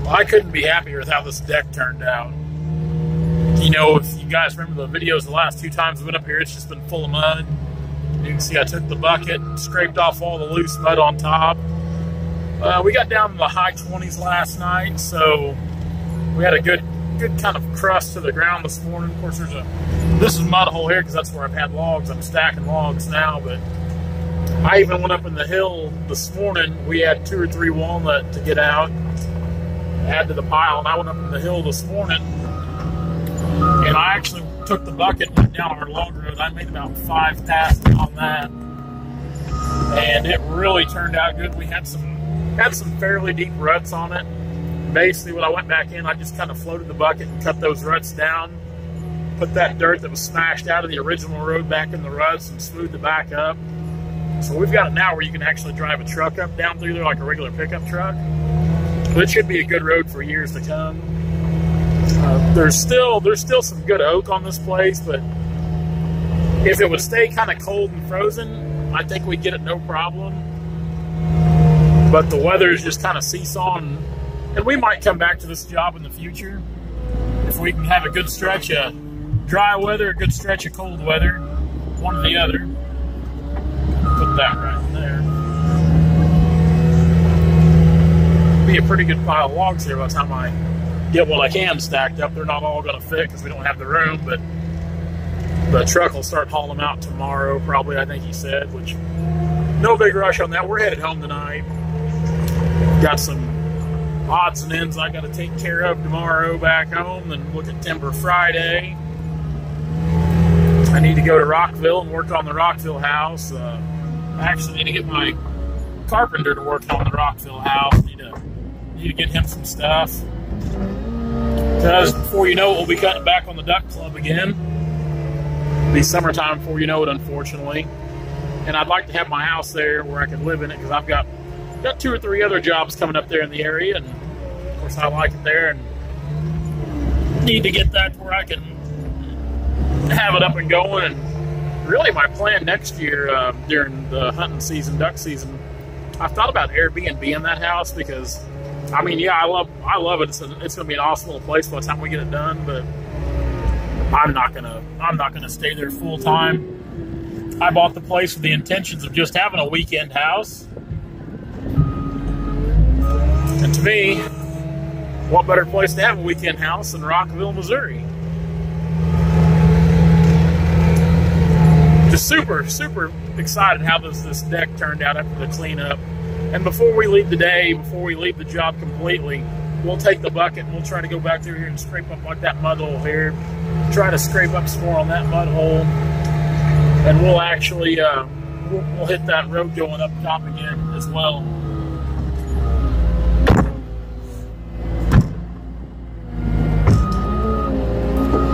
Well, I couldn't be happier with how this deck turned out. You know, if you guys remember the videos the last 2 times I've been up here, it's just been full of mud. You can see I took the bucket, scraped off all the loose mud on top. We got down to the high 20s last night, so we had a good kind of crust to the ground this morning. Of course, this is mud hole here because that's where I've had logs. I'm stacking logs now, but I even went up in the hill this morning. We had 2 or 3 walnut to get out, add to the pile, and I went up in the hill this morning, and I actually took the bucket and went down our log road. I made about 5 passes on that, and it really turned out good. We had some fairly deep ruts on it. Basically, when I went back in, I just kind of floated the bucket and cut those ruts down, put that dirt that was smashed out of the original road back in the ruts and smoothed it back up. So we've got it now where you can actually drive a truck up down through there like a regular pickup truck. But it should be a good road for years to come. There's still some good oak on this place, but if it would stay kind of cold and frozen, I think we'd get it no problem. But the weather is just kind of seesawing, and we might come back to this job in the future if we can have a good stretch of dry weather, a good stretch of cold weather, one or the other. Put that right there. Be a pretty good pile of logs here by the time I get what I can stacked up. They're not all going to fit because we don't have the room, but the truck will start hauling them out tomorrow, probably, I think he said, which no big rush on that. We're headed home tonight. Got some odds and ends I got to take care of tomorrow back home, and look at Timber Friday. I need to go to Rockville and work on the Rockville house. I actually need to get my carpenter to work on the Rockville house. Need to get him some stuff. Because before you know it, we'll be cutting back on the duck club again. It'll be summertime before you know it, unfortunately. And I'd like to have my house there where I can live in it, because I've got 2 or 3 other jobs coming up there in the area, and of course I like it there, and need to get that where I can have it up and going. And really my plan next year, during the hunting season, duck season, I've thought about Airbnb in that house, because I mean, yeah, I love it. It's going to be an awesome little place by the time we get it done, but I'm not gonna stay there full time. I bought the place with the intentions of just having a weekend house. And to me, what better place to have a weekend house than Rockville, Missouri? Just super excited how this deck turned out after the cleanup. And before we leave the day, before we leave the job completely, we'll take the bucket and we'll try to go back through here and scrape up like that mud hole here. Try to scrape up some more on that mud hole. And we'll actually, we'll hit that road going up top again as well.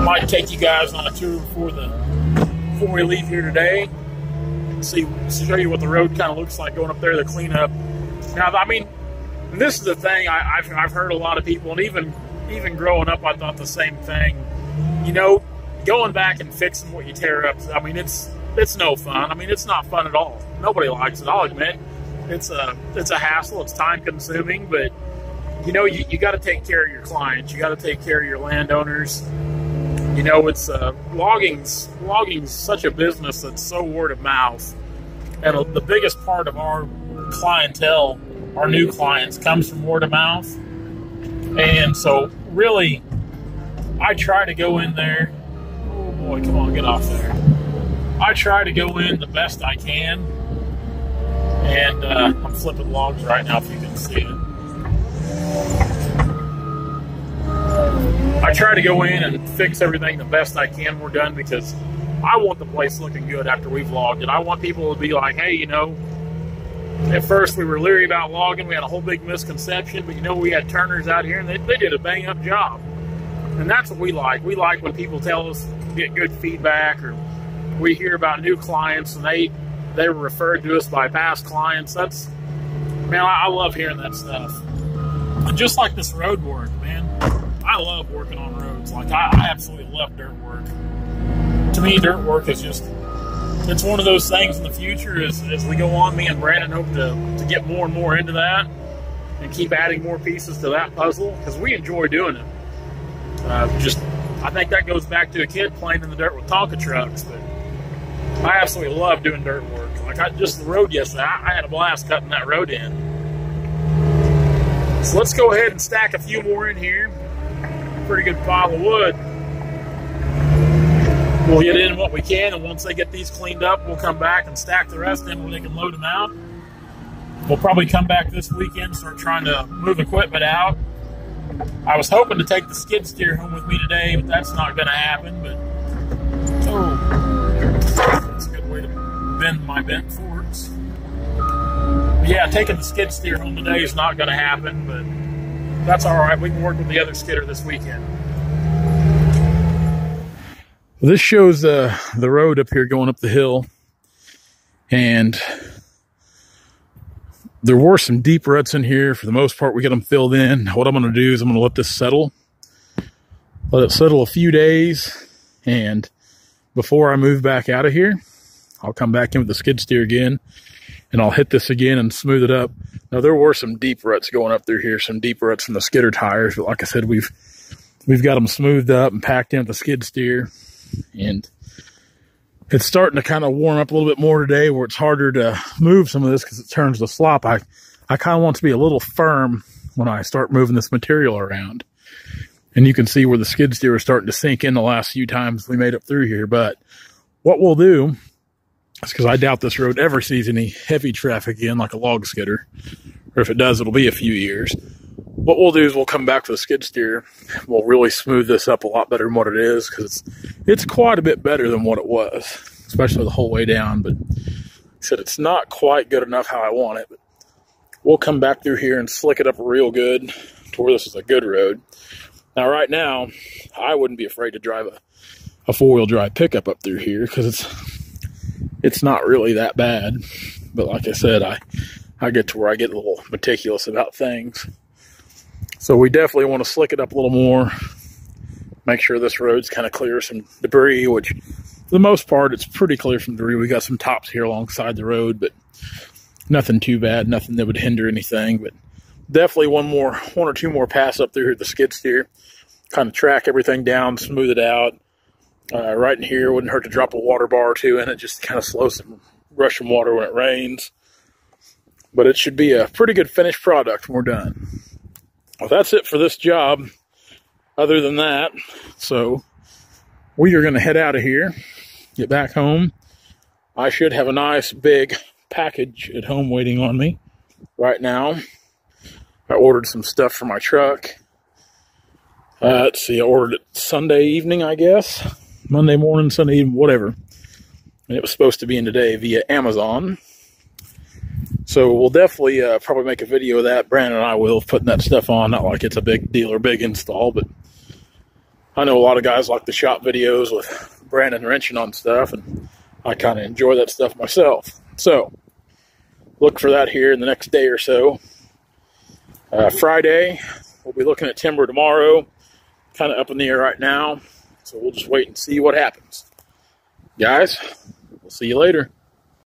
Might take you guys on a tour before we leave here today. Show you what the road kind of looks like going up there, the cleanup. Now, I mean, this is the thing I've heard a lot of people, and even growing up, I thought the same thing. You know, going back and fixing what you tear up, I mean, it's no fun. I mean, it's not fun at all. Nobody likes it, I'll admit. It's a hassle, it's time consuming, but you know, you got to take care of your clients. You got to take care of your landowners. You know, it's logging's such a business that's so word of mouth, and the biggest part of our clientele, our new clients, comes from word of mouth. And so, really, I try to go in there. Oh boy, come on, get off there! I try to go in the best I can, and I'm flipping logs right now, if you can see it. I try to go in and fix everything the best I can when we're done, because I want the place looking good after we've logged it. I want people to be like, hey, you know, at first we were leery about logging. We had a whole big misconception, but you know, we had turners out here and they did a bang up job. And that's what we like. We like when people tell us, get good feedback, or we hear about new clients and they were referred to us by past clients. Man, I love hearing that stuff. And just like this road work, man. I love working on roads. Like, I absolutely love dirt work. To me, dirt work is just, it's one of those things in the future as we go on. Me and Brandon hope to get more and more into that and and keep adding more pieces to that puzzle, because we enjoy doing it. I think that goes back to a kid playing in the dirt with Tonka trucks, but I absolutely love doing dirt work. Like just the road yesterday, I had a blast cutting that road in. So let's go ahead and stack a few more in here. Pretty good pile of wood. We'll get in what we can, and once they get these cleaned up, we'll come back and stack the rest in where they can load them out. We'll probably come back this weekend, start trying to move equipment out. I was hoping to take the skid steer home with me today, but that's not going to happen. But that's a good way to bend my bent forks. But yeah, taking the skid steer home today is not going to happen, but that's all right. We can work with the other skidder this weekend. This shows the road up here going up the hill, and there were some deep ruts in here. For the most part, we got them filled in. What I'm going to do is I'm going to let this settle. Let it settle a few days, and before I move back out of here, I'll come back in with the skid steer again, and I'll hit this again and smooth it up. Now, there were some deep ruts going up through here, some deep ruts from the skidder tires, but like I said, we've got them smoothed up and packed in with the skid steer. And it's starting to kind of warm up a little bit more today, where it's harder to move some of this because it turns to slop. I kind of want to be a little firm when I start moving this material around. And you can see where the skid steer is starting to sink in the last few times we made up through here. But what we'll do is, because I doubt this road ever sees any heavy traffic again like a log skidder, or if it does, it'll be a few years. What we'll do is we'll come back with a skid steer. We'll really smooth this up a lot better than what it is, because it's quite a bit better than what it was, especially the whole way down. But like I said, it's not quite good enough how I want it. But we'll come back through here and slick it up real good to where this is a good road. Now, right now, I wouldn't be afraid to drive a four-wheel drive pickup up through here, because it's not really that bad. But like I said, I get to where I get a little meticulous about things. So we definitely want to slick it up a little more, make sure this road's kind of clear of some debris, which for the most part, it's pretty clear from debris. We got some tops here alongside the road, but nothing too bad, nothing that would hinder anything. But definitely one or two more pass up through here with the skid steer, kind of track everything down, smooth it out. Right in here, wouldn't hurt to drop a water bar or two in it, just to kind of slow some rush some water when it rains. But it should be a pretty good finished product when we're done. Well, that's it for this job, other than that. So we are going to head out of here, get back home. I should have a nice big package at home waiting on me right now. I ordered some stuff for my truck. Let's see, I ordered it Sunday evening, I guess. Monday morning, Sunday evening, whatever. And it was supposed to be in today via Amazon. So we'll definitely probably make a video of that. Brandon and I will, putting that stuff on. Not like it's a big deal or big install, but I know a lot of guys like the shop videos with Brandon wrenching on stuff, and I kind of enjoy that stuff myself. So look for that here in the next day or so. Friday, we'll be looking at timber tomorrow. Kind of up in the air right now, so we'll just wait and see what happens. Guys, we'll see you later.